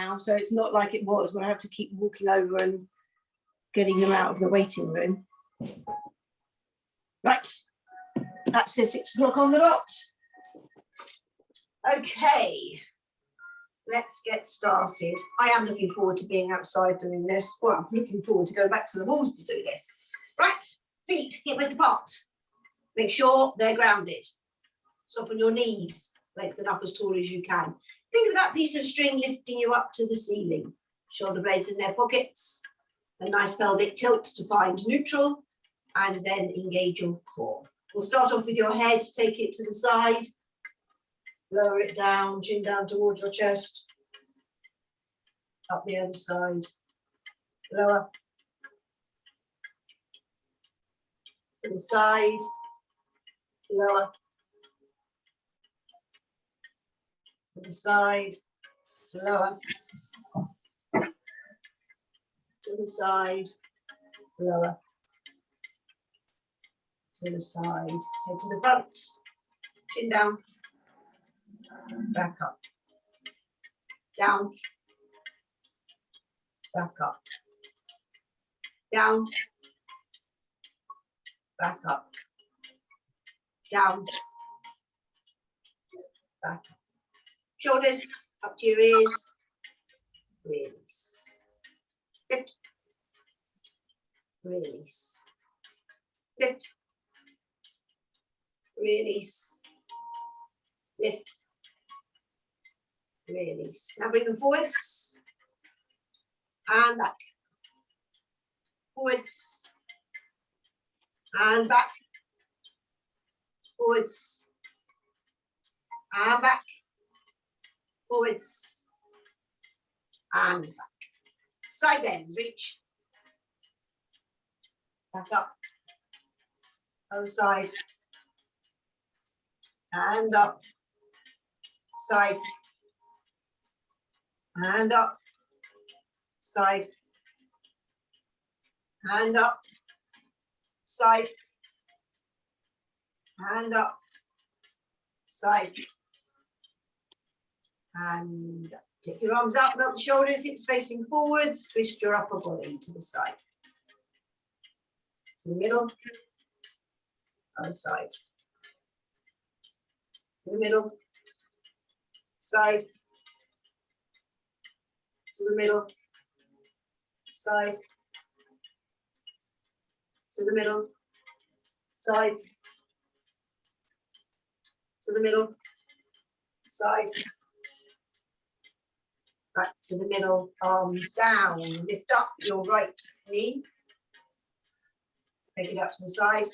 now, so it's not like it was when I have to keep walking over and getting them out of the waiting room. Right, that says 6 o'clock on the dot. Okay, let's get started. I am looking forward to being outside doing this. Well, I'm looking forward to going back to the halls to do this. Right, feet hip width apart. Make sure they're grounded. Soften your knees, lengthen up as tall as you can. Think of that piece of string lifting you up to the ceiling. Shoulder blades in their pockets. A nice pelvic tilt to find neutral, and then engage your core. We'll start off with your head, take it to the side, lower it down, chin down towards your chest, up the other side, lower, to the side, lower, to the side, lower, to the side, lower, to the side, head to the front, chin down, back up, down, back up, down, back up, down, back up. Shoulders up to your ears, release, lift, release, lift, release, lift, release. Now bring them forwards and back, forwards and back, forwards and back, forwards and back. Side bends, reach, back up, other side, and up, side, and up, side, and up, side, and up, side, and up. Take your arms up, melt the shoulders, hips facing forwards, twist your upper body to the side, to the middle, other side, to the middle, side, to the middle, side, to the middle, side, to the middle, side, back to the middle, arms down, lift up your right knee, take it up to the side,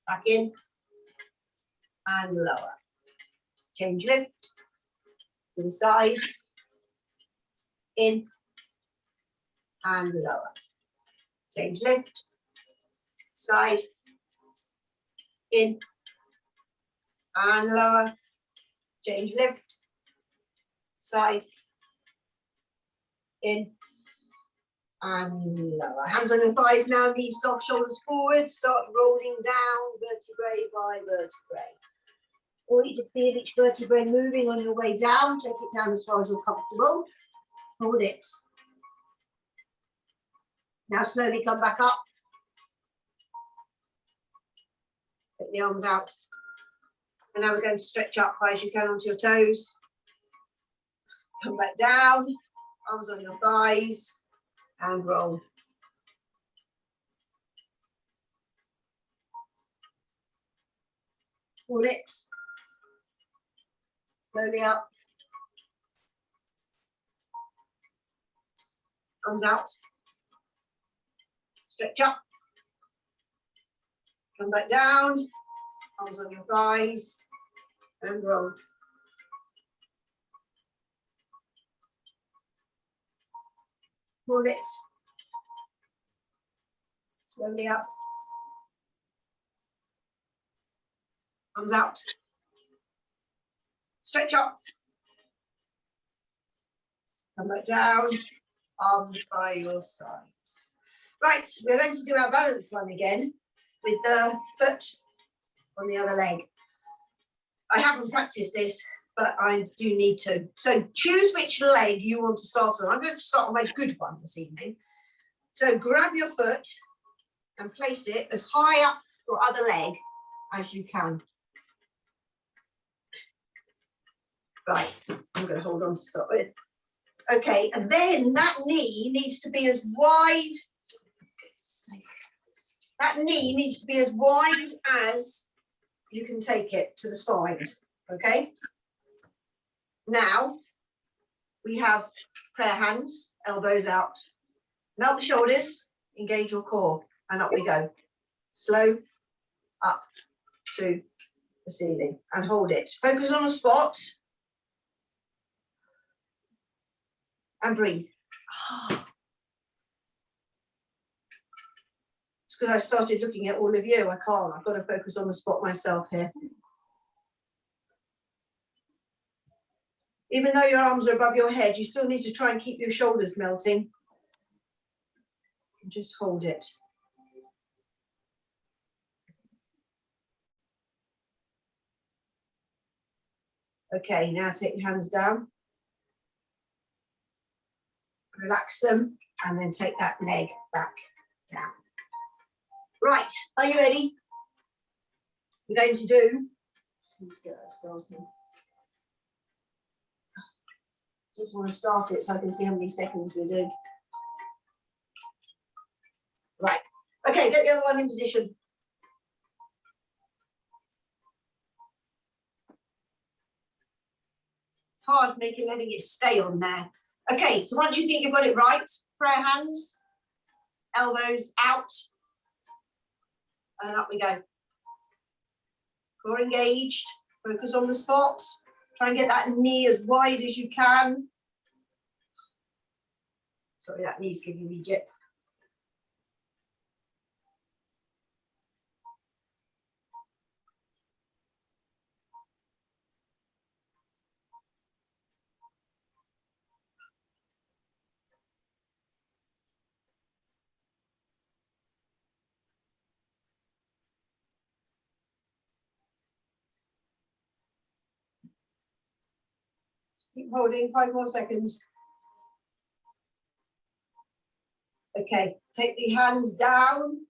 back in, and lower. Change lift, to the side, in, and lower. Change lift, side, in, and lower. Change lift, side, in, and lower. Hands on your thighs now, knees soft, shoulders forward. Start rolling down vertebrae by vertebrae. I want you to feel each vertebrae moving on your way down. Take it down as far as you're comfortable. Hold it. Now slowly come back up. Take the arms out. And now we're going to stretch up high as you can onto your toes. Come back down, arms on your thighs, and roll. Hold it. Slowly up. Arms out. Stretch up. Come back down, arms on your thighs, and roll. Hold it. Slowly up. Arms out. Stretch up. Come back down. Arms by your sides. Right, we're going to do our balance one again with the foot on the other leg. I haven't practiced this but I do need to. So choose which leg you want to start on. I'm going to start on my good one this evening. So grab your foot and place it as high up your other leg as you can. Right, I'm going to hold on to start with. Okay, and then that knee needs to be as wide. That knee needs to be as wide as you can take it to the side. Okay. Now we have prayer hands, elbows out. Melt the shoulders, engage your core, and up we go. Slow up to the ceiling and hold it. Focus on a spot and breathe. It's because I started looking at all of you. I can't. I've got to focus on the spot myself here. Even though your arms are above your head, you still need to try and keep your shoulders melting. And just hold it. Okay, now take your hands down. Relax them, and then take that leg back down. Right, are you ready? We're going to do, just need to get that started. Just want to start it so I can see how many seconds we do. Right, okay, get the other one in position. It's hard letting it stay on there. Okay, so once you think you've got it right, prayer hands, elbows out, and then up we go. Core engaged, focus on the spot. Try and get that knee as wide as you can. Sorry, that knee's giving me jip. Keep holding, 5 more seconds. Okay, take the hands down,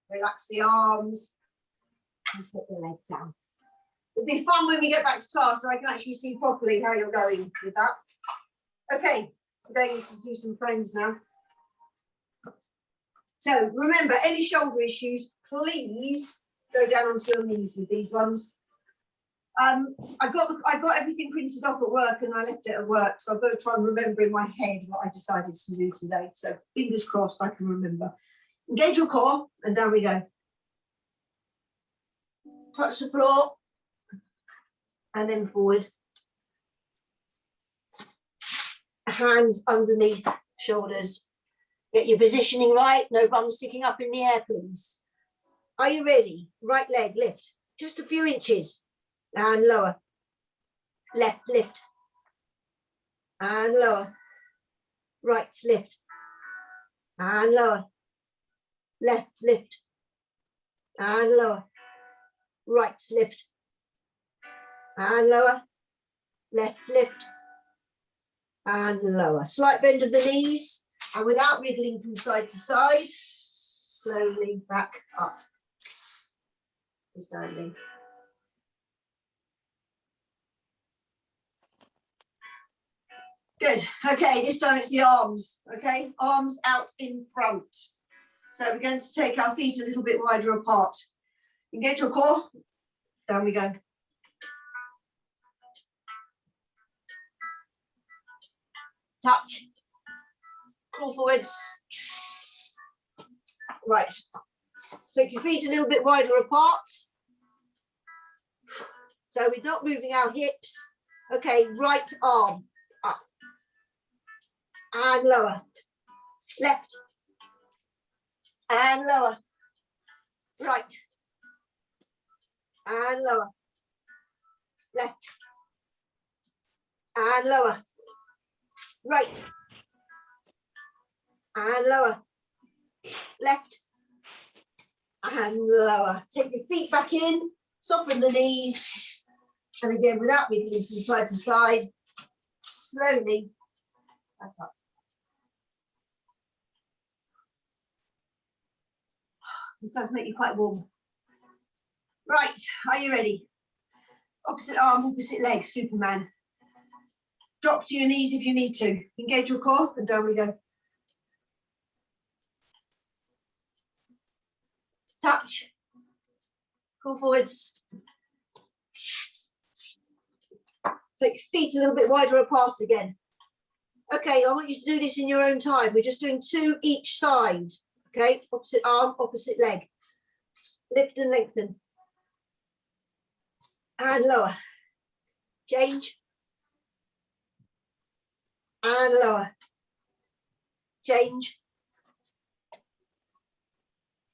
relax the arms, and take the leg down. It'll be fun when we get back to class so I can actually see properly how you're going with that. Okay, we're going to do some frames now. So remember, any shoulder issues, please go down onto your knees with these ones. I got everything printed off at work and I left it at work, so I've got to try and remember in my head what I decided to do today. So fingers crossed I can remember. Engage your core and down we go. Touch the floor and then forward. Hands underneath shoulders. Get your positioning right, no bum sticking up in the air, please. Are you ready? Right leg lift, just a few inches. And lower, left lift, and lower, right lift, and lower, left lift, and lower, right lift, and lower, left lift, and lower. Slight bend of the knees, and without wriggling from side to side, slowly back up. Standing. Good. Okay, this time it's the arms. Okay, arms out in front. So we're going to take our feet a little bit wider apart. Engage your core. Down we go. Touch. Crawl forwards. Right. Take your feet a little bit wider apart. So we're not moving our hips. Okay, right arm up. And lower, left, and lower, right, and lower, left, and lower, right, and lower, left, and lower. Take your feet back in, soften the knees, And again, without wiggling from side to side, slowly back up. This does make you quite warm. Right, are you ready? Opposite arm, opposite leg, Superman. Drop to your knees if you need to. Engage your core and down we go. Touch. Pull forwards. Take your feet a little bit wider apart again. Okay, I want you to do this in your own time. We're just doing 2 each side. Okay, opposite arm, opposite leg. Lift and lengthen. And lower. Change. And lower. Change.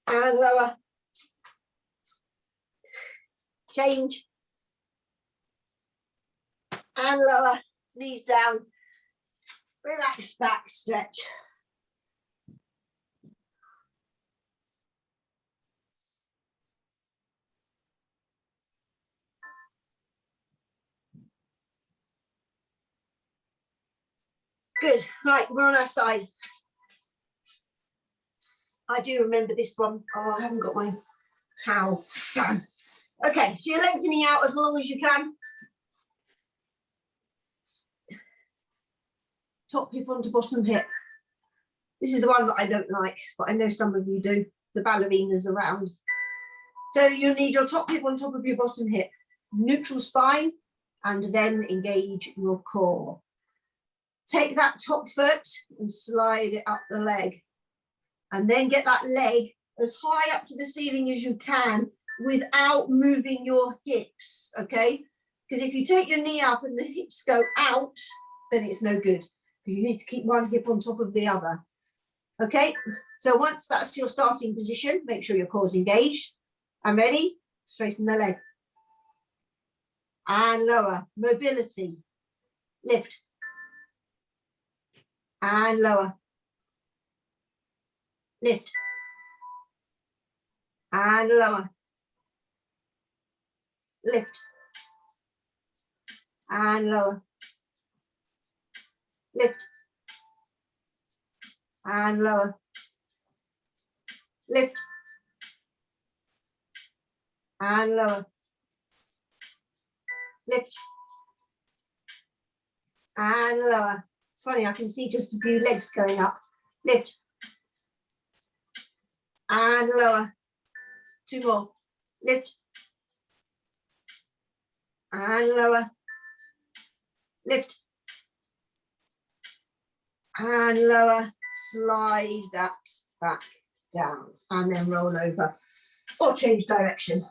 And lower. Change. And lower. Knees down. Relax back, stretch. Good. Right, we're on our side. I do remember this one. Oh, I haven't got my towel. Okay, so you're lengthening out as long as you can. Top hip onto bottom hip. This is the one that I don't like, but I know some of you do. The ballerinas around. So you'll need your top hip on top of your bottom hip. Neutral spine, and then engage your core. Take that top foot and slide it up the leg. And then get that leg as high up to the ceiling as you can without moving your hips, okay? Because if you take your knee up and the hips go out, then it's no good. You need to keep one hip on top of the other, okay? So once that's your starting position, make sure your core's engaged. And ready? Straighten the leg. And lower. Mobility. Lift. And lower. Lift. And lower. Lift. And lower. Lift. And lower. Lift. And lower. Lift. And lower. It's funny, I can see just a few legs going up. Lift. And lower. 2 more. Lift. And lower. Lift. And lower. Slide that back down and then roll over or change direction.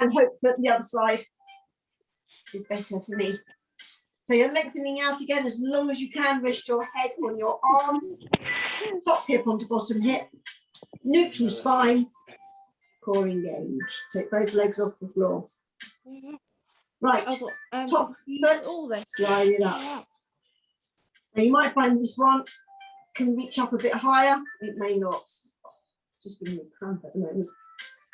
And hope that the other side is better for me. So you're lengthening out again as long as you can. Rest your head on your arm. Top hip onto bottom hip. Neutral spine. Core engaged. Take both legs off the floor. Right. Top foot. Slide it up. Now you might find this one can reach up a bit higher. It may not. Just giving me a cramp at the moment.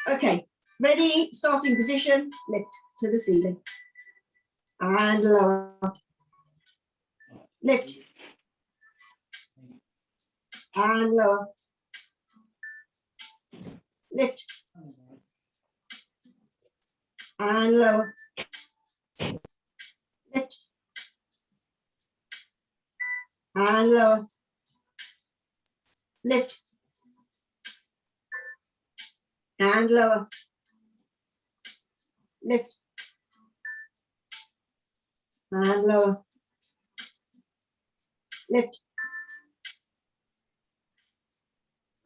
Okay. Ready, starting position, lift to the ceiling. And lower. Lift. And lower. Lift. And lower. Lift. And lower. Lift. And lower. Lift. And lower. Lift.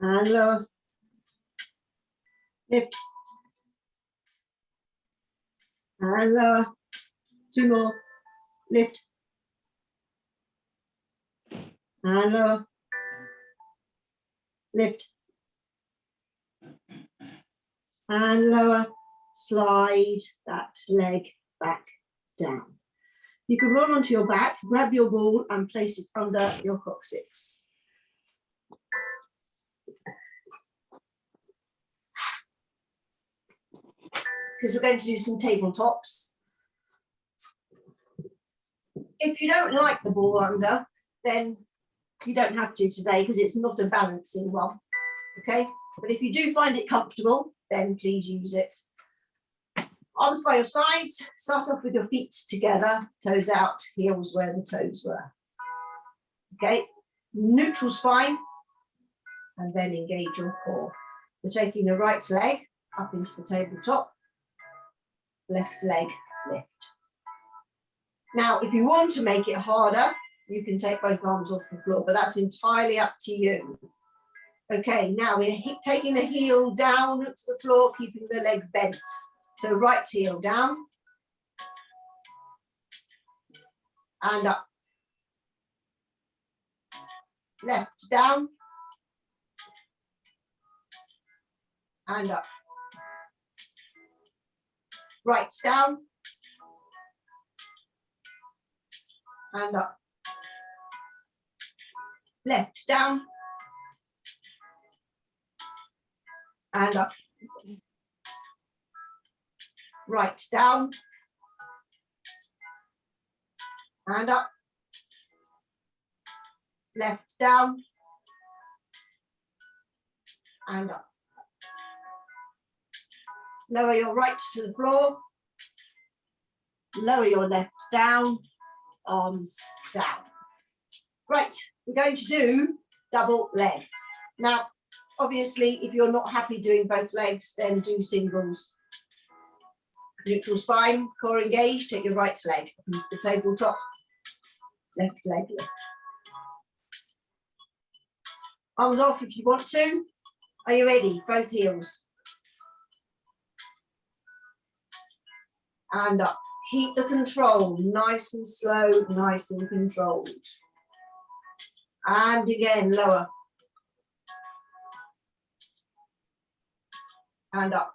And lower. Lift. And lower. 2 more. Lift. And lower. Lift. And lower. Slide that leg back down. You can roll onto your back, grab your ball and place it under your coccyx. because we're going to do some tabletops. If you don't like the ball under, then you don't have to today because it's not a balancing one, okay? But if you do find it comfortable, then please use it. Arms by your sides, start off with your feet together, toes out, heels where the toes were. Okay, neutral spine, and then engage your core. We're taking the right leg up into the tabletop, left leg lift. Now, if you want to make it harder, you can take both arms off the floor, but that's entirely up to you. Okay, now we're taking the heel down to the floor, keeping the leg bent. So right heel down and up. Left down and up. Right down and up. Left down and up. Right down and up. Left down and up. Lower your right to the floor. Lower your left down. Arms down. Right, we're going to do double leg. Now, obviously, if you're not happy doing both legs, then do singles. Neutral spine, core engaged, take your right leg into the tabletop, left leg lift. Arms off if you want to. Are you ready? Both heels. And up. Keep the control, nice and slow, nice and controlled. And again, lower. And up.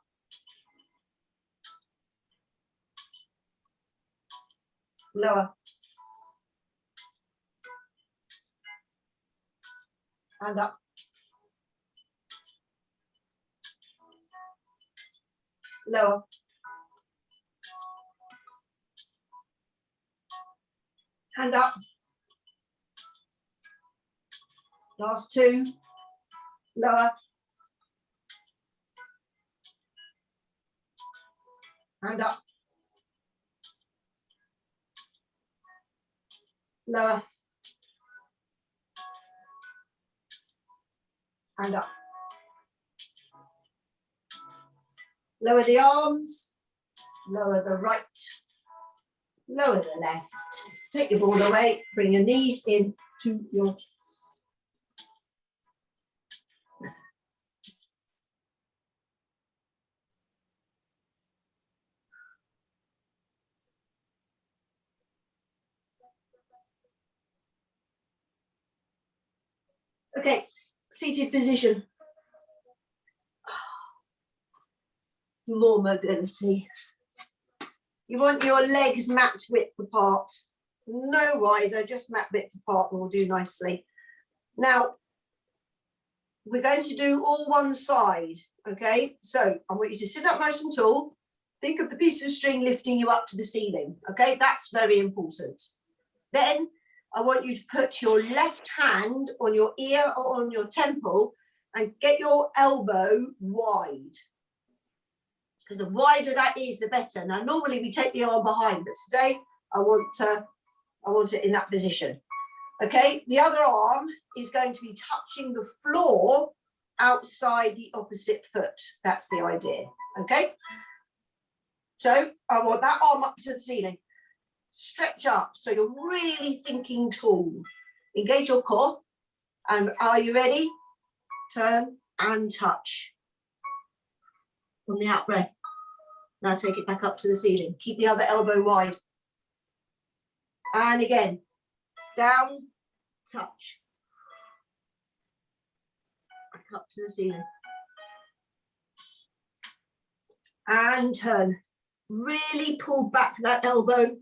Lower. And up. Lower. And up. Last two. Lower. And up. Lower. And up. Lower the arms. Lower the right. Lower the left. Take your ball away. Bring your knees in to your chest. Okay, seated position. More mobility. You want your legs mat width apart. No wider, just mat width apart will do nicely. Now, we're going to do all one side, okay? So I want you to sit up nice and tall. Think of the piece of string lifting you up to the ceiling, okay? That's very important. Then I want you to put your left hand on your ear or on your temple and get your elbow wide. Because the wider that is, the better. Now, normally we take the arm behind, but today I want it in that position. Okay, the other arm is going to be touching the floor outside the opposite foot. That's the idea, okay? So I want that arm up to the ceiling. Stretch up, so you're really thinking tall. Engage your core, and are you ready? Turn and touch. On the out breath. Now take it back up to the ceiling. Keep the other elbow wide. And again, down, touch. Back up to the ceiling. And turn. Really pull back that elbow.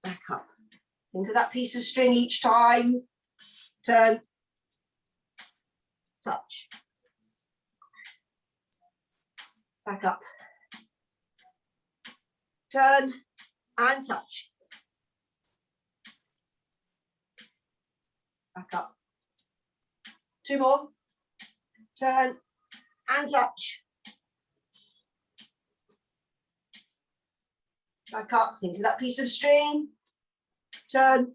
Back up. Think of that piece of string each time. Turn. Touch. Back up. Turn and touch. Back up. 2 more. Turn and touch. Back up. Think of that piece of string. Turn.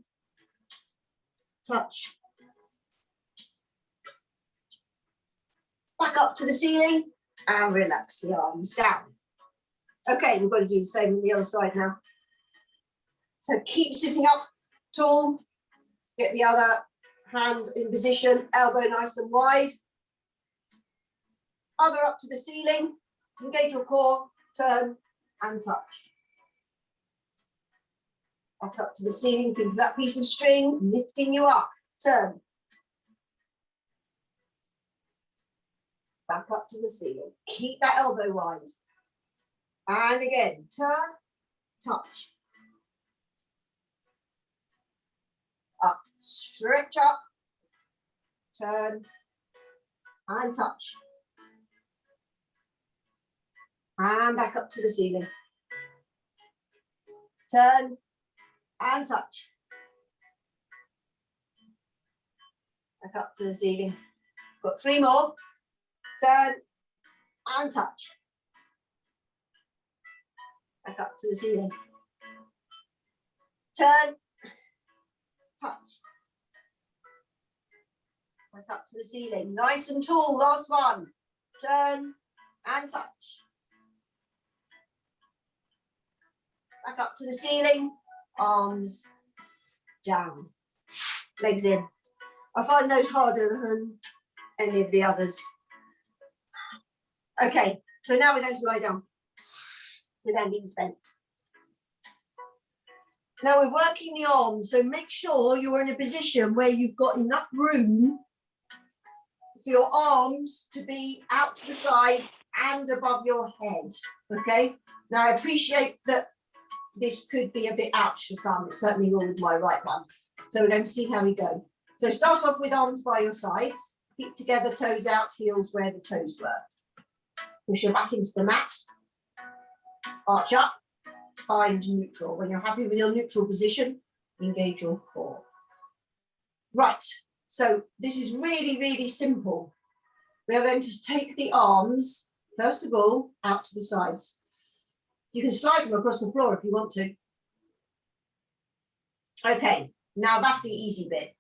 Touch. Back up to the ceiling and relax the arms down. Okay, we've got to do the same on the other side now. So keep sitting up tall. Get the other hand in position, elbow nice and wide. Other up to the ceiling. Engage your core, turn and touch. Back up to the ceiling, think of that piece of string, lifting you up, turn. Back up to the ceiling, keep that elbow wide. And again, turn, touch. Up, stretch up, turn and touch. And back up to the ceiling. Turn and touch. Back up to the ceiling. Got 3 more. Turn and touch. Back up to the ceiling. Turn, touch. Back up to the ceiling. Nice and tall. Last one. Turn and touch. Back up to the ceiling. Arms down. Legs in. I find those harder than any of the others. Okay, so now we're going to lie down without being spent. Now we're working the arms, so make sure you're in a position where you've got enough room for your arms to be out to the sides and above your head, okay? Now I appreciate that this could be a bit ouch for some, it certainly will with my right one. So we're going to see how we go. So start off with arms by your sides, feet together, toes out, heels where the toes were. Push your back into the mat, arch up, find neutral. When you're happy with your neutral position, engage your core. Right, so this is really, really simple. We are going to take the arms, first of all, out to the sides. You can slide them across the floor if you want to. Okay, now that's the easy bit.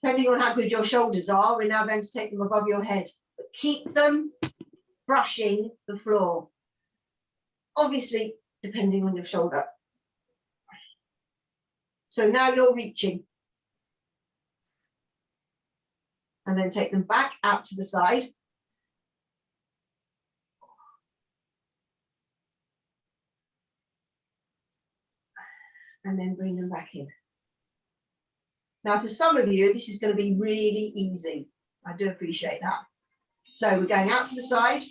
Depending on how good your shoulders are, we're now going to take them above your head, but keep them brushing the floor. Obviously, depending on your shoulder. So now you're reaching. And then take them back out to the side. And then bring them back in. Now, for some of you, this is going to be really easy. I do appreciate that. So we're going out to the side,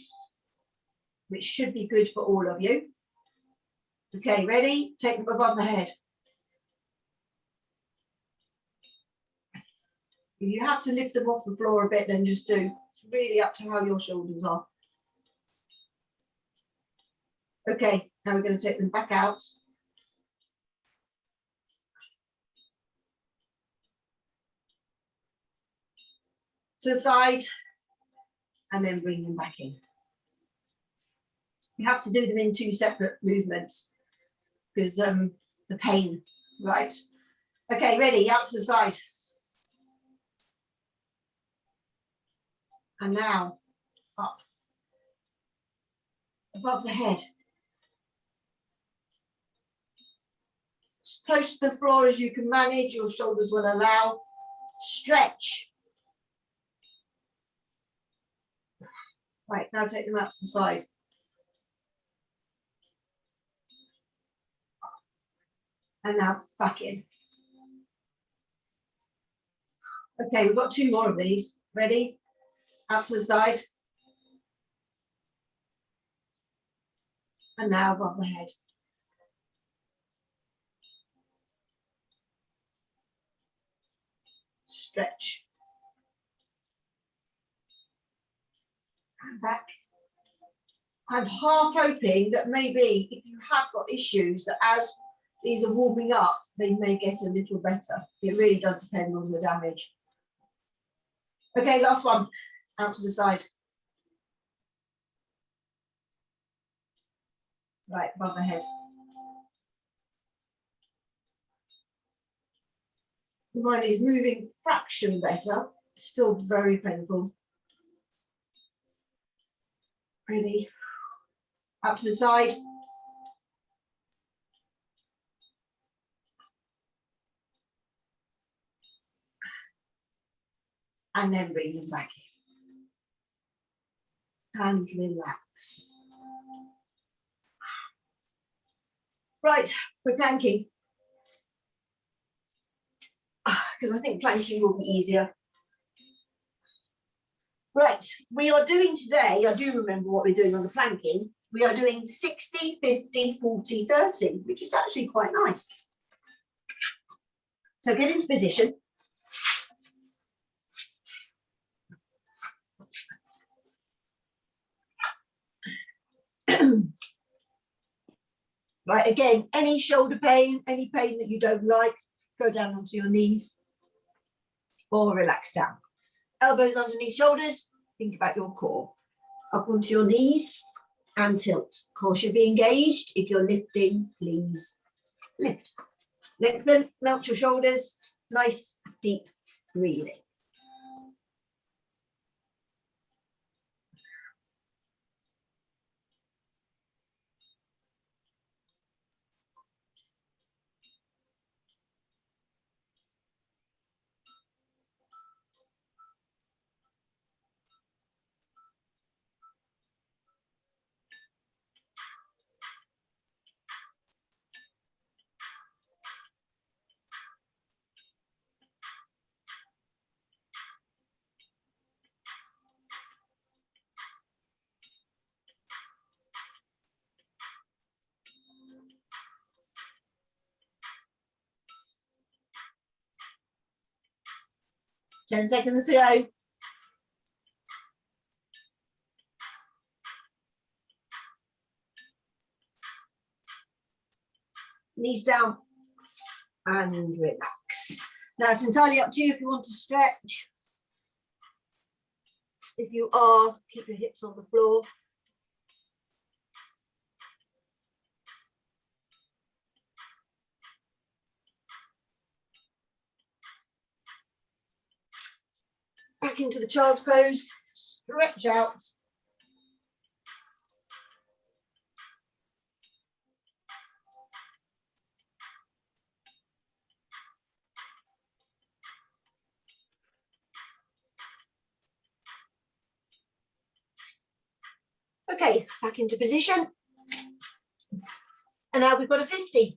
which should be good for all of you. Okay, ready? Take them above the head. If you have to lift them off the floor a bit, then just do. It's really up to how your shoulders are. Okay, now we're going to take them back out. To the side, and then bring them back in. You have to do them in 2 separate movements because the pain, right? Okay, ready, out to the side. And now, up. Above the head. As close to the floor as you can manage, your shoulders will allow. Stretch. Right, now take them out to the side. And now back in. Okay, we've got 2 more of these. Ready? Out to the side. And now above the head. Stretch. And back. I'm half hoping that maybe if you have got issues, that as these are warming up, they may get a little better. It really does depend on the damage. Okay, last one, out to the side. Right, above the head. Mine is moving fraction better, still very painful. Really, out to the side. And then bring them back in. And relax. Right, we're planking. Because I think planking will be easier. Right, we are doing today, I do remember what we're doing on the planking. We are doing 60, 50, 40, 30, which is actually quite nice. So get into position. Right, again, any shoulder pain, any pain that you don't like, go down onto your knees or relax down. Elbows underneath shoulders, think about your core. Up onto your knees and tilt. Core should be engaged. If you're lifting, please lift. Lengthen, melt your shoulders, nice deep breathing. Ten seconds to go. Knees down and relax. Now it's entirely up to you if you want to stretch. If you are, keep your hips on the floor. Back into the child's pose, stretch out. Okay, back into position. And now we've got a 50.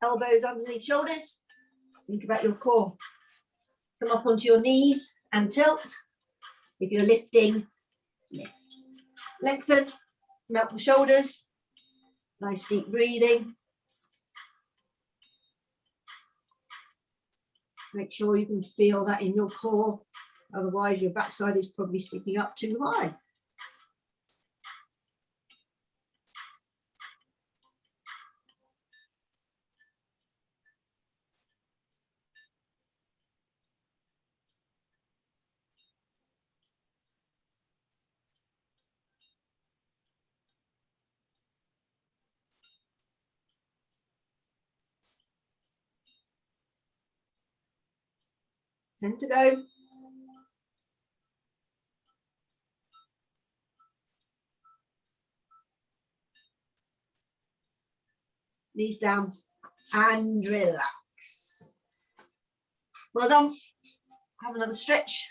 Elbows underneath shoulders. Think about your core. Come up onto your knees and tilt. If you're lifting, lift. Lengthen, melt the shoulders. Nice deep breathing. Make sure you can feel that in your core. Otherwise, your backside is probably sticking up too high. Ten to go. Knees down and relax. Well done. Have another stretch.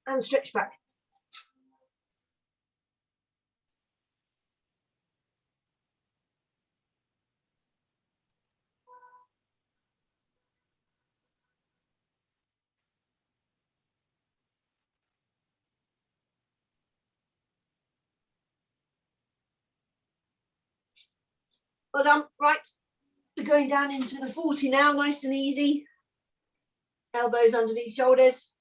And stretch back. Well done. Right, we're going down into the 40 now, nice and easy. Elbows underneath shoulders.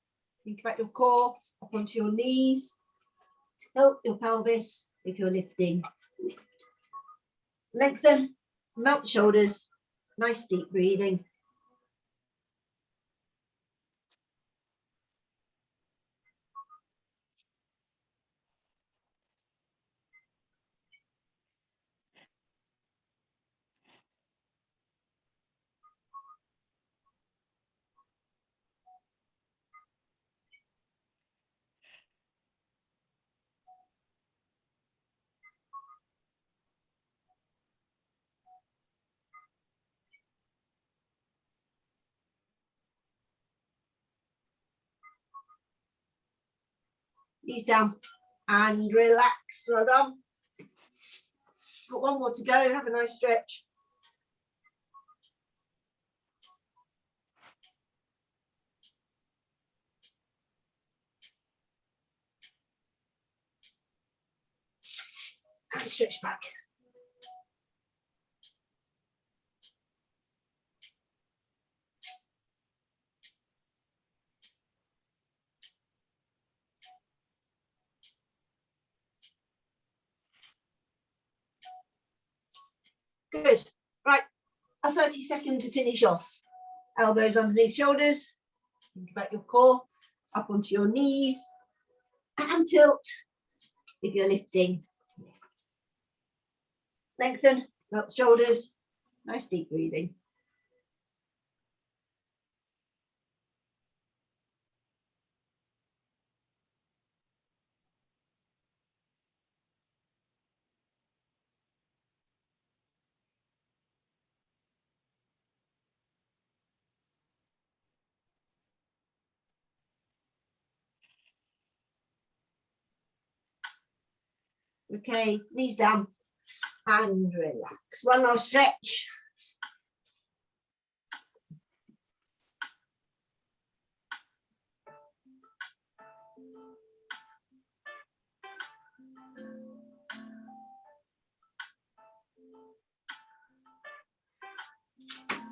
Think about your core, up onto your knees. Tilt your pelvis if you're lifting. Lengthen, melt the shoulders. Nice deep breathing. Knees down and relax. Well done. Got one more to go. Have a nice stretch. And stretch back. Good. Right, a 30-second to finish off. Elbows underneath shoulders. Think about your core, up onto your knees, and tilt if you're lifting. Lengthen, melt the shoulders. Nice deep breathing. Okay, knees down and relax. One last stretch.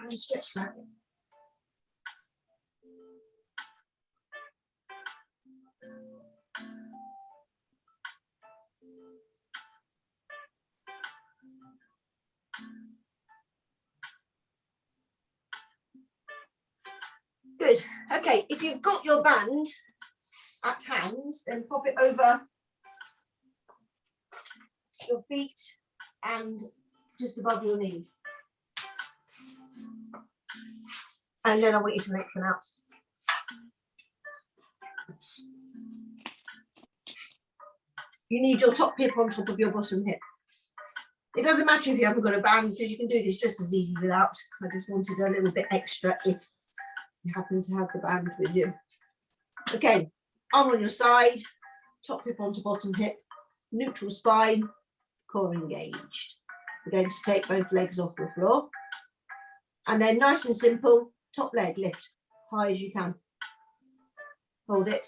And stretch back. Good. Okay, if you've got your band at hand, then pop it over your feet and just above your knees. And then I want you to lengthen out. You need your top hip on top of your bottom hip. It doesn't matter if you haven't got a band, because you can do this just as easy without. I just wanted a little bit extra if you happen to have the band with you. Okay, arm on your side, top hip onto bottom hip, neutral spine, core engaged. We're going to take both legs off the floor. And then nice and simple, top leg lift, high as you can. Hold it.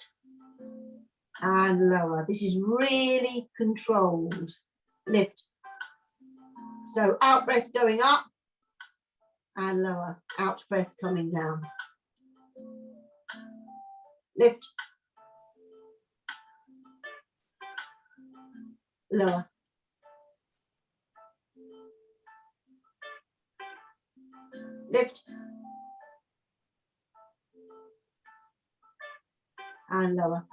And lower. This is really controlled. Lift. So out breath going up and lower. Out breath coming down. Lift. Lower. Lift. And lower.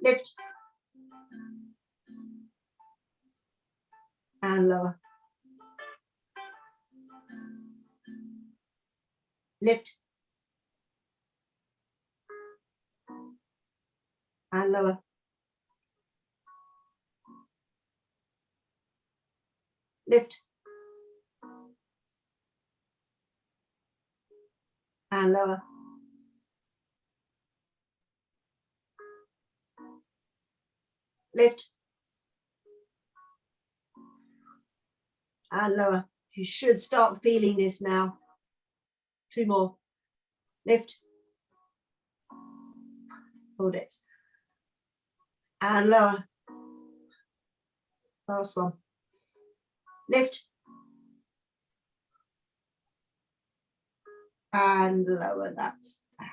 Lift. And lower. Lift. And lower. Lift. And lower. Lift. And lower. You should start feeling this now. 2 more. Lift. Hold it. And lower. Last one. Lift. And lower that down.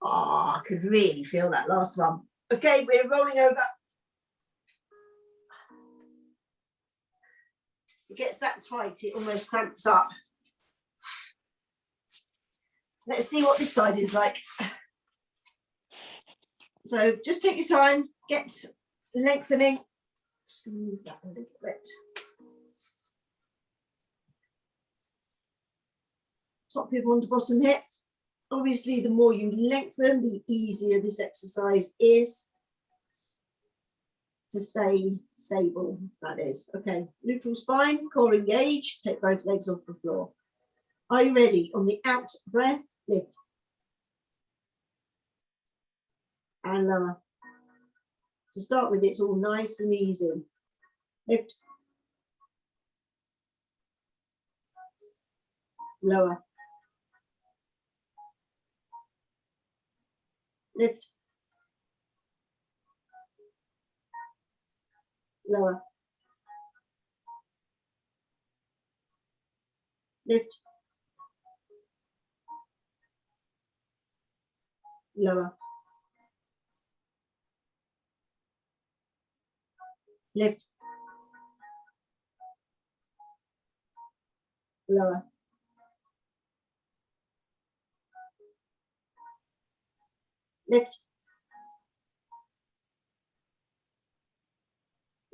Oh, I could really feel that last one. Okay, we're rolling over. It gets that tight, it almost cramps up. Let's see what this side is like. So just take your time, get lengthening. Smooth that a little bit. Top hip onto bottom hip. Obviously, the more you lengthen, the easier this exercise is to stay stable, that is. Okay, neutral spine, core engaged, take both legs off the floor. Are you ready? On the out breath, lift. And lower. To start with, it's all nice and easy. Lift. Lower. Lift. Lower. Lift. Lower. Lift. Lower. Lift.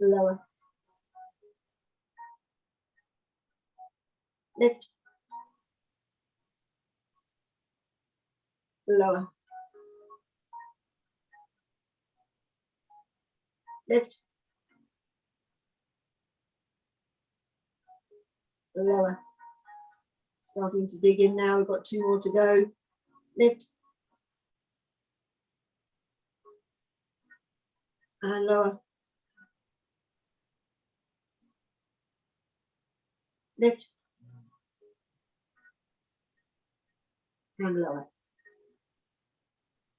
Lower. Lift. Lower. Lift. Lower. Starting to dig in now, we've got 2 more to go. Lift. And lower. Lift. And lower.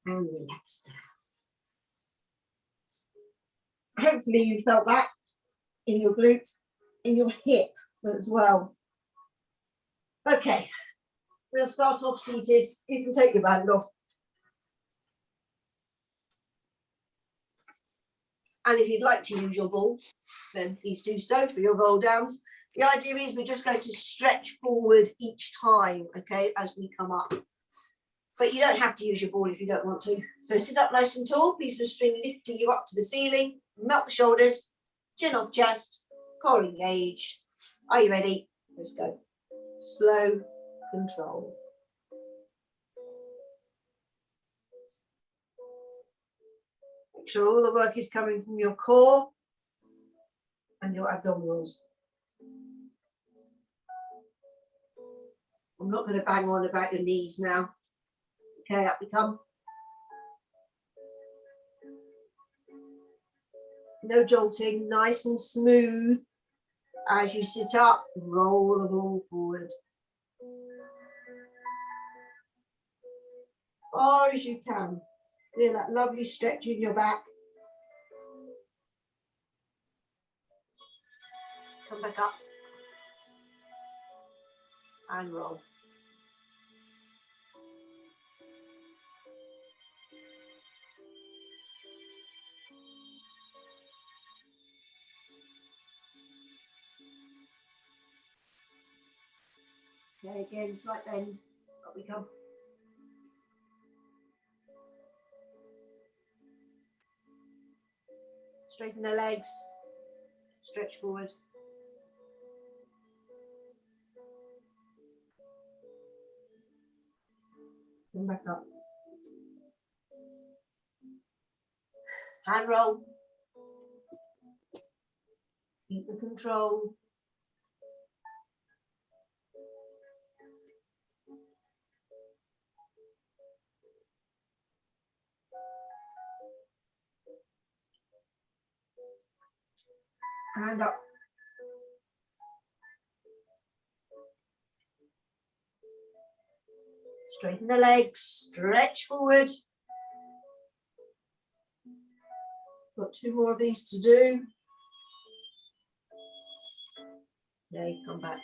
And relax down. Hopefully you felt that in your glute, in your hip as well. Okay, we'll start off seated. You can take your band off. And if you'd like to use your ball, then please do so for your roll downs. The idea is we're just going to stretch forward each time, okay, as we come up. But you don't have to use your ball if you don't want to. So sit up nice and tall, piece of string lifting you up to the ceiling, melt the shoulders, chin off chest, core engaged. Are you ready? Let's go. Slow control. Make sure all the work is coming from your core and your abdominals. I'm not going to bang on about your knees now. Okay, up we come. No jolting, nice and smooth. As you sit up, roll the ball forward. Far as you can. Feel that lovely stretch in your back. Come back up. And roll. Okay, again, slight bend. Up we come. Straighten the legs. Stretch forward. Come back up. Hand roll. Keep the control. Hand up. Straighten the legs, stretch forward. Got 2 more of these to do. Okay, come back.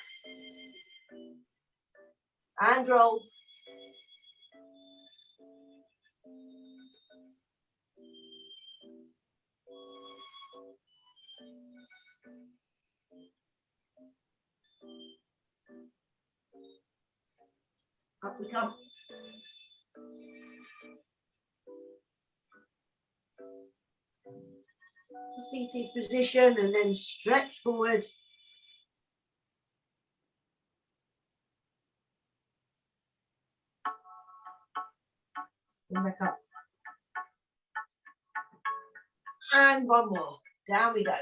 And roll. Up we come. To seated position and then stretch forward. And back up. And one more. Down we go.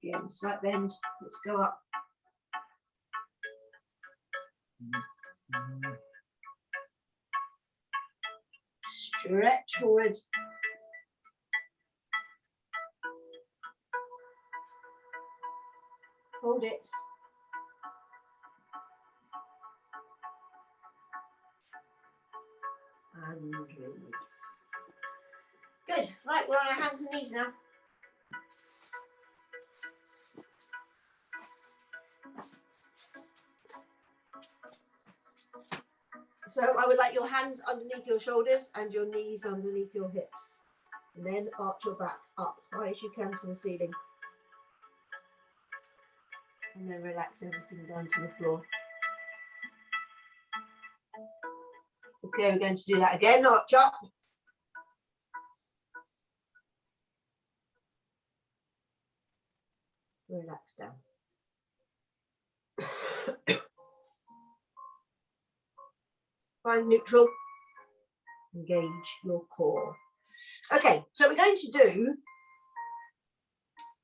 Again, slight bend. Let's go up. Stretch forward. Hold it. And release. Good. Right, we're on our hands and knees now. So I would like your hands underneath your shoulders and your knees underneath your hips. And then arch your back up high as you can to the ceiling. And then relax everything down to the floor. Okay, we're going to do that again. Arch up. Relax down. Find neutral. Engage your core. Okay, so we're going to do,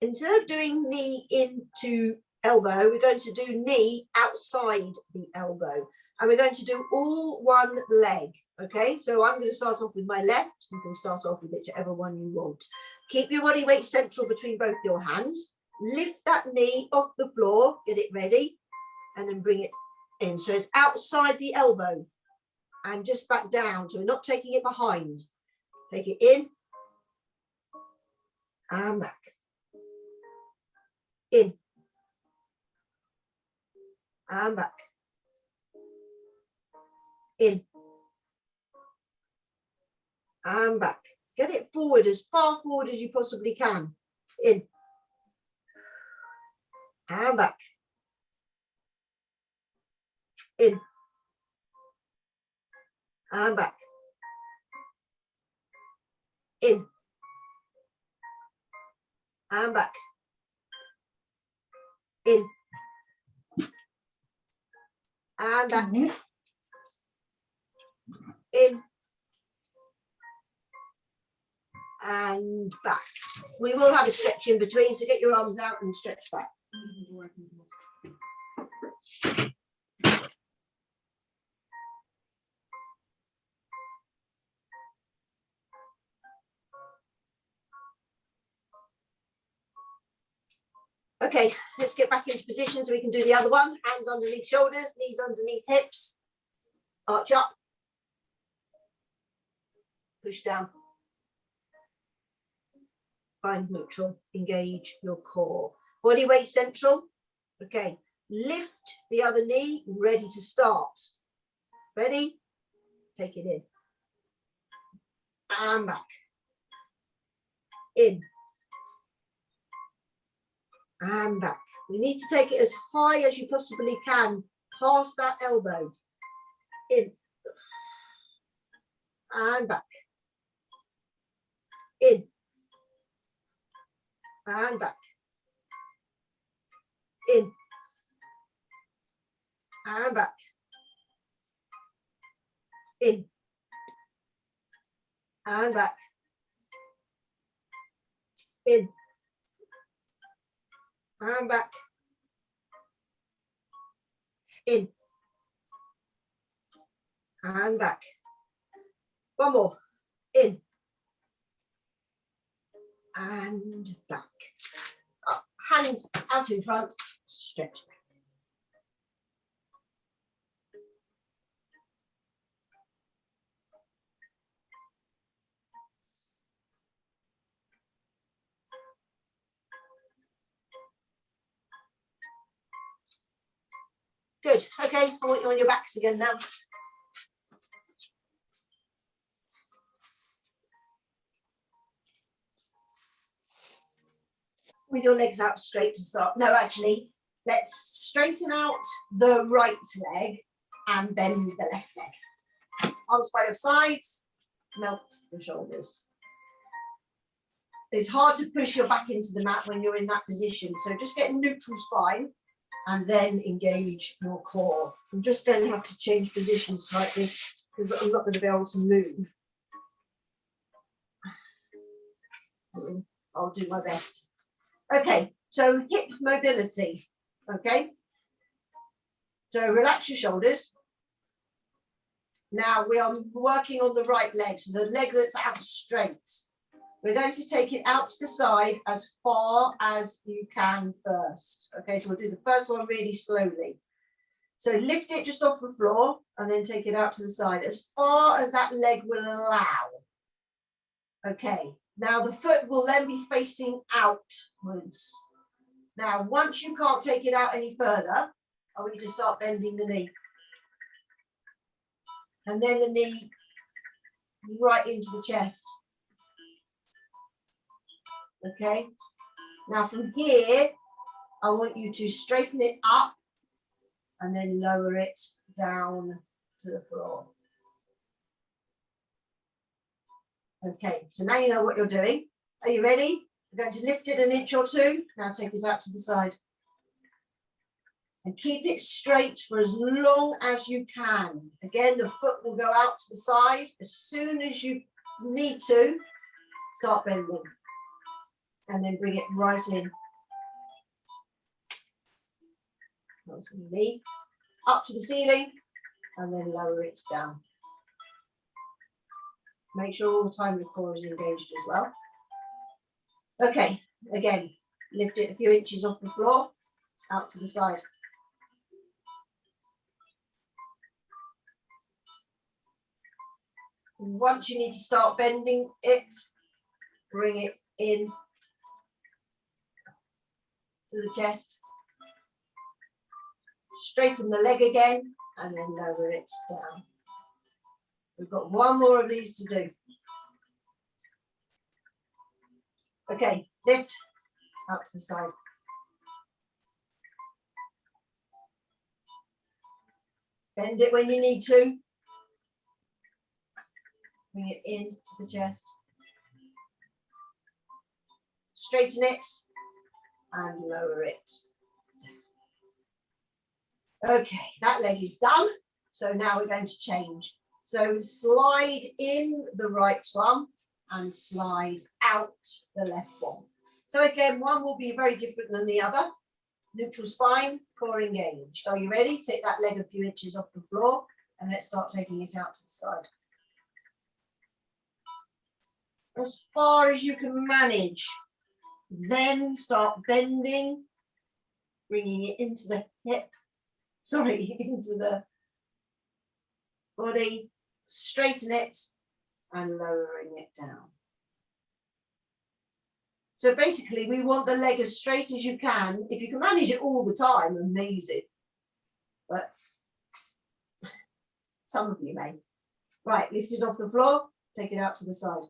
instead of doing knee into elbow, we're going to do knee outside the elbow. And we're going to do all one leg. Okay, so I'm going to start off with my left. You can start off with whichever one you want. Keep your body weight central between both your hands. Lift that knee off the floor, get it ready, and then bring it in. So it's outside the elbow and just back down. So we're not taking it behind. Take it in and back. In and back. In and back. Get it forward, as far forward as you possibly can. In and back. In and back. In and back. In and back. In and back. We will have a stretch in between, so get your arms out and stretch back. Okay, let's get back into position so we can do the other one. Hands underneath shoulders, knees underneath hips. Arch up. Push down. Find neutral. Engage your core. Body weight central. Okay, lift the other knee. Ready to start. Ready? Take it in. And back. In. And back. We need to take it as high as you possibly can, past that elbow. In. And back. In. And back. In. And back. In. And back. In. And back. In. And back. One more. In. And back. Up. Hands out in front. Stretch back. Good. Okay, I want you on your backs again now. With your legs out straight to start. No, actually, let's straighten out the right leg and bend the left leg. Arms by your sides, melt the shoulders. It's hard to push your back into the mat when you're in that position. So just get a neutral spine and then engage your core. I'm just going to have to change position slightly because I'm not going to be able to move. I'll do my best. Okay, so hip mobility. Okay, so relax your shoulders. Now we are working on the right leg, so the leg that's out straight. We're going to take it out to the side as far as you can first. Okay, so we'll do the first one really slowly. So lift it just off the floor and then take it out to the side as far as that leg will allow. Okay, now the foot will then be facing outwards. Now, once you can't take it out any further, I want you to start bending the knee. And then the knee right into the chest. Okay, now from here, I want you to straighten it up and then lower it down to the floor. Okay, so now you know what you're doing. Are you ready? We're going to lift it an inch or two. Now take it out to the side. And keep it straight for as long as you can. Again, the foot will go out to the side. As soon as you need to, start bending. And then bring it right in. That's going to be up to the ceiling and then lower it down. Make sure all the time the core is engaged as well. Okay, again, lift it a few inches off the floor, out to the side. Once you need to start bending it, bring it in to the chest. Straighten the leg again and then lower it down. We've got one more of these to do. Okay, lift out to the side. Bend it when you need to. Bring it in to the chest. Straighten it and lower it. Okay, that leg is done. So now we're going to change. So slide in the right one and slide out the left one. So again, one will be very different than the other. Neutral spine, core engaged. Are you ready? Take that leg a few inches off the floor and let's start taking it out to the side. As far as you can manage. Then start bending, bringing it into the hip, into the body, straighten it and lowering it down. So basically we want the leg as straight as you can. If you can manage it all the time, amazing. But some of you may. Right, lift it off the floor, take it out to the side.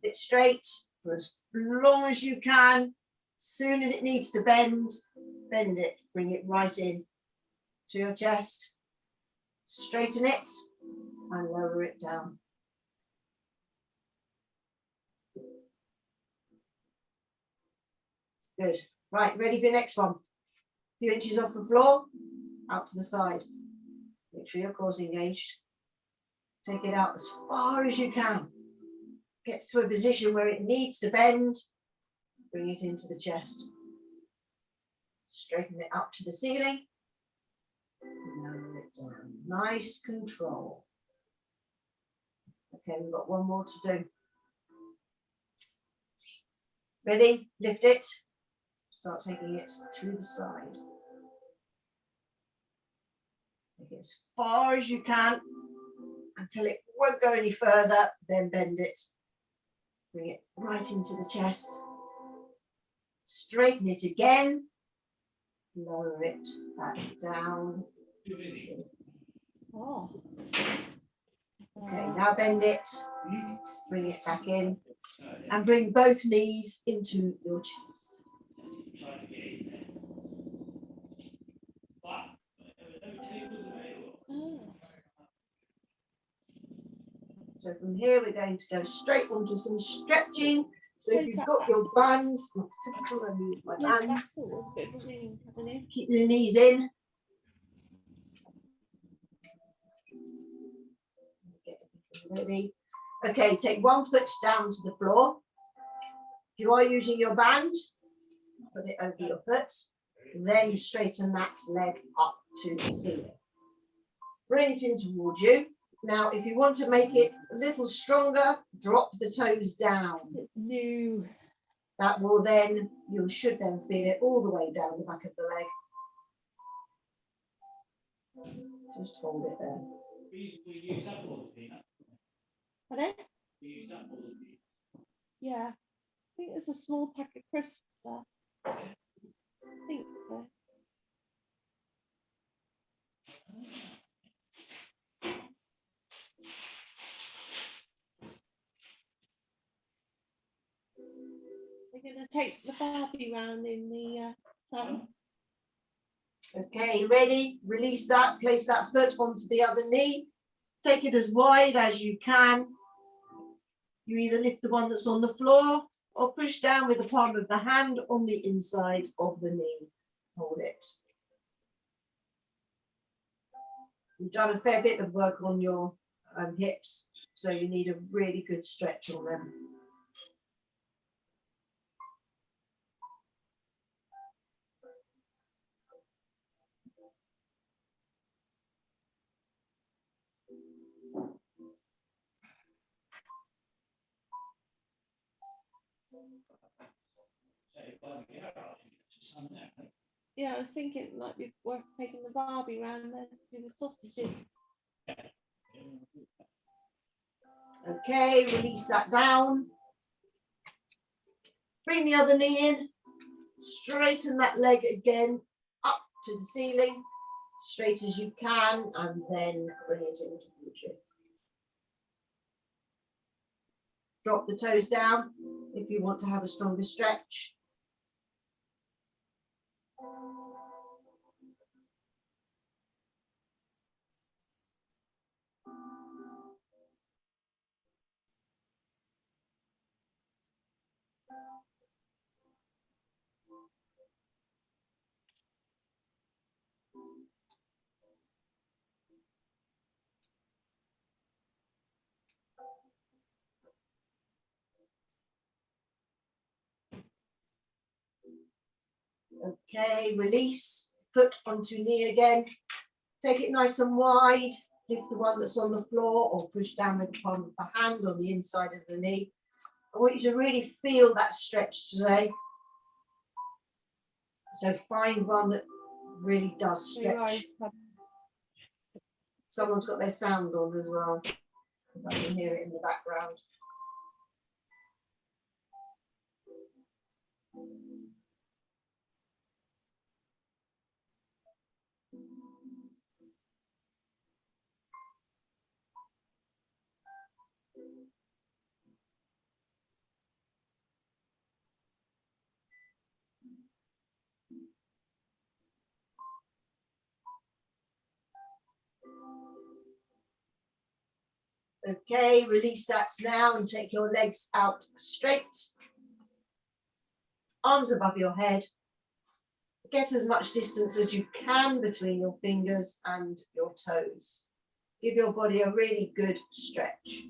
Keep it straight for as long as you can. As soon as it needs to bend, bend it, bring it right in to your chest. Straighten it and lower it down. Good. Right, ready for your next one. A few inches off the floor, out to the side. Make sure your core's engaged. Take it out as far as you can. Gets to a position where it needs to bend. Bring it into the chest. Straighten it up to the ceiling. And lower it down. Nice control. Okay, we've got one more to do. Ready? Lift it. Start taking it to the side. Take it as far as you can until it won't go any further, then bend it. Bring it right into the chest. Straighten it again lower it back down. Oh. Okay, now bend it, bring it back in, and bring both knees into your chest. Oh. So from here, we're going to go straight onto some stretching. So if you've got your bands, not typical, I use my band. Keep the knees in. Get everything ready. Okay, take one foot down to the floor. If you are using your band, put it over your foot. Then straighten that leg up to the ceiling. Bring it in towards you. Now, if you want to make it a little stronger, drop the toes down. No. That will then, you should then feel it all the way down the back of the leg. Just hold it there. Pardon? Yeah. I think there's a small pack of crisps there. I think so. We're going to take the Barbie round in the sun. Okay, ready? Release that, place that foot onto the other knee. Take it as wide as you can. You either lift the one that's on the floor or push down with the palm of the hand on the inside of the knee. Hold it. You've done a fair bit of work on your hips, so you need a really good stretch on them. Yeah, I was thinking it might be worth taking the Barbie round there to do the sausages. Okay, release that down. Bring the other knee in. Straighten that leg again up to the ceiling, straight as you can, and then bring it into you. Drop the toes down if you want to have a stronger stretch. Okay, release, foot onto knee again. Take it nice and wide. Lift the one that's on the floor or push down with the palm of the hand on the inside of the knee. I want you to really feel that stretch today. So find one that really does stretch. Someone's got their sound on as well, because I can hear it in the background. Okay, release that now and take your legs out straight. Arms above your head. Get as much distance as you can between your fingers and your toes. Give your body a really good stretch.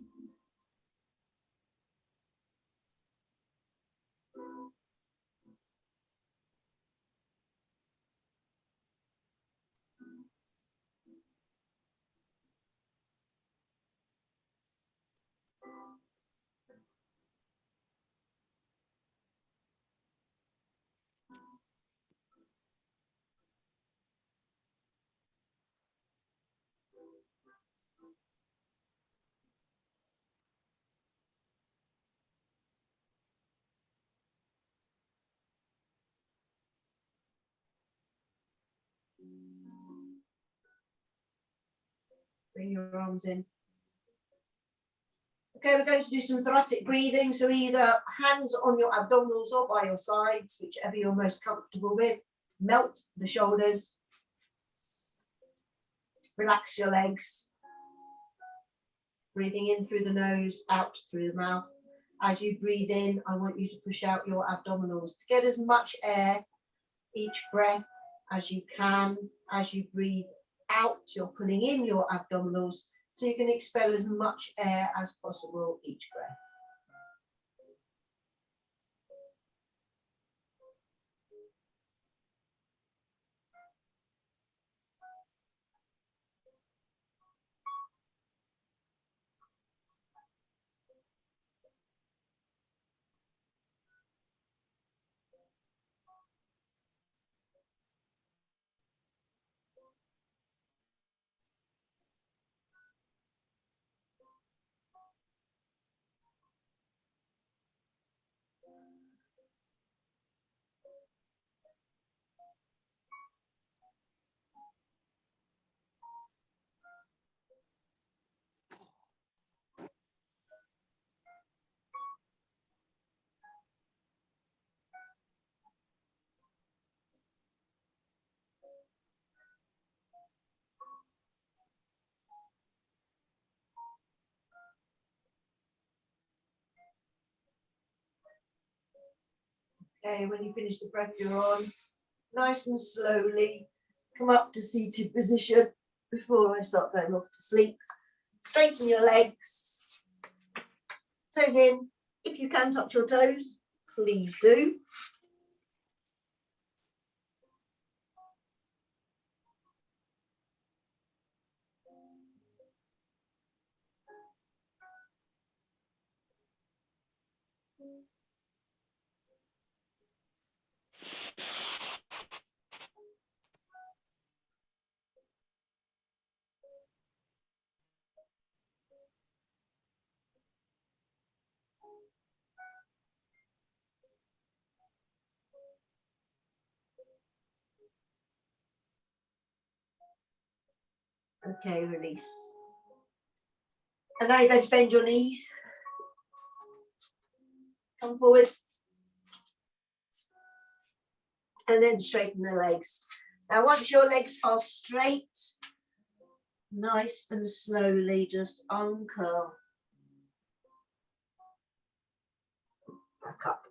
Bring your arms in. Okay, we're going to do some thoracic breathing. So either hands on your abdominals or by your sides, whichever you're most comfortable with. Melt the shoulders. Relax your legs. Breathing in through the nose, out through the mouth. As you breathe in, I want you to push out your abdominals to get as much air each breath as you can. As you breathe out, you're pulling in your abdominals so you can expel as much air as possible each breath. Okay, when you finish the breath you're on, nice and slowly come up to seated position before I start going off to sleep. Straighten your legs, toes in. If you can touch your toes, please do. Okay, release. And now you're going to bend your knees. Come forward. And then straighten the legs. Now, once your legs are straight, nice and slowly just uncurl. Back up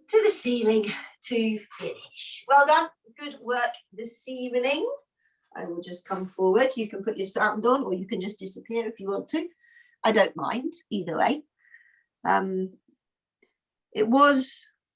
to the ceiling to finish. Well done. Good work this evening. I will just come forward. You can put your sound on or you can just disappear if you want to. I don't mind either way. It was